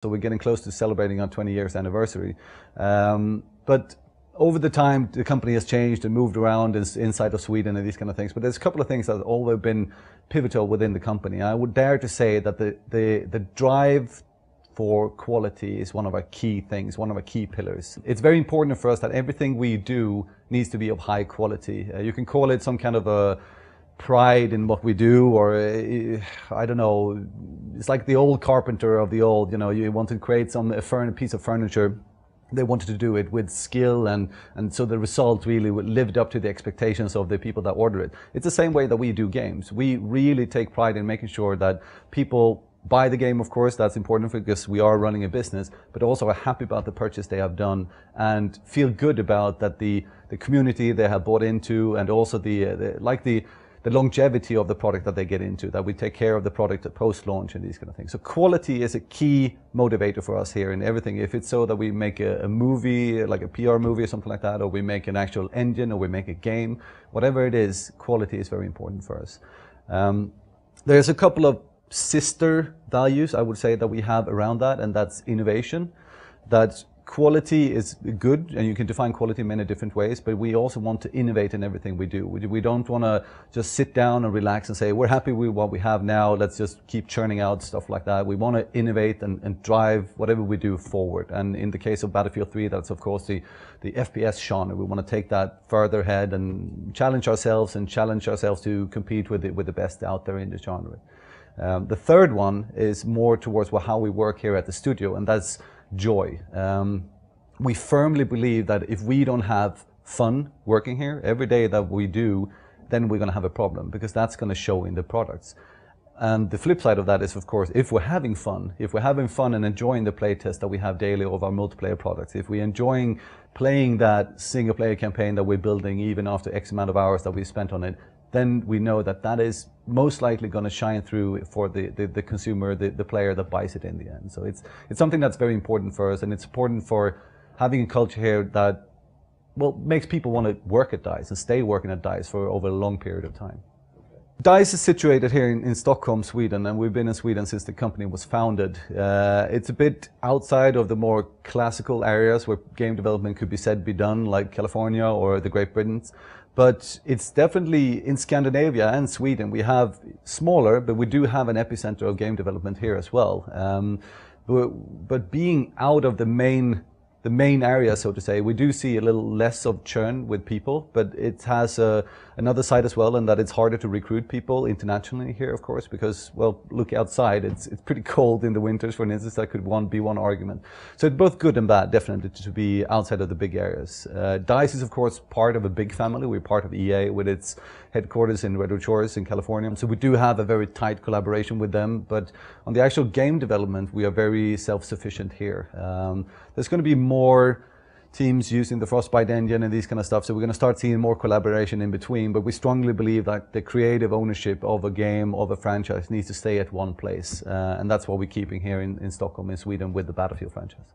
So we're getting close to celebrating our 20 years anniversary. But over the time, the company has changed and moved around inside of Sweden and these kind of things. But there's a couple of things that have always been pivotal within the company. I would dare to say that the drive for quality is one of our key things, one of our key pillars. It's very important for us that everything we do needs to be of high quality. You can call it some kind of a pride in what we do, or I don't know, it's like the old carpenter of the old, you want to create a piece of furniture. They wanted to do it with skill, and so the result really lived up to the expectations of the people that order it. It's the same way that we do games. We really take pride in making sure that people buy the game, of course, that's important because we are running a business, but also are happy about the purchase they have done and feel good about that the community they have bought into, and also the longevity of the product that they get into, that we take care of the product post-launch and these kind of things. So quality is a key motivator for us here in everything. If it's so that we make a movie, like a PR movie or something like that, or we make an actual engine, or we make a game, whatever it is, quality is very important for us. There's a couple of sister values, I would say, that we have around that, and that's innovation. That quality is good, and you can define quality in many different ways, but we also want to innovate in everything we do. We don't want to just sit down and relax and say, we're happy with what we have now, let's just keep churning out stuff like that. We want to innovate and drive whatever we do forward. And in the case of Battlefield 3, that's of course the FPS genre. We want to take that further ahead and challenge ourselves to compete with the best out there in the genre. The third one is more towards how we work here at the studio, and that's joy. We firmly believe that if we don't have fun working here every day that we do, then we're going to have a problem, because that's going to show in the products. And the flip side of that is, of course, if we're having fun and enjoying the playtest that we have daily of our multiplayer products, if we're enjoying playing that single player campaign that we're building even after X amount of hours that we spent on it, then we know that that is most likely going to shine through for the consumer, the player that buys it in the end. So it's something that's very important for us, and it's important for having a culture here that, well, makes people want to work at DICE and stay working at DICE for over a long period of time. DICE is situated here in Stockholm, Sweden, and we've been in Sweden since the company was founded. It's a bit outside of the more classical areas where game development could be said be done, like California or the Great Britain. But it's definitely in Scandinavia and Sweden. We have smaller, but we do have an epicenter of game development here as well. But being out of the main area, so to say, we do see a little less of churn with people, but it has another side as well, and that it's harder to recruit people internationally here, of course, because, well, look outside, it's pretty cold in the winters, for instance. That could be one argument. So it's both good and bad, definitely, to be outside of the big areas. DICE is, of course, part of a big family. We're part of EA with its headquarters in Redwood Shores in California. So we do have a very tight collaboration with them, but on the actual game development, we are very self-sufficient here. There's going to be more teams using the Frostbite engine and these kind of stuff, so we're going to start seeing more collaboration in between, but we strongly believe that the creative ownership of a game, of a franchise, needs to stay at one place, and that's what we're keeping here in Stockholm, in Sweden, with the Battlefield franchise.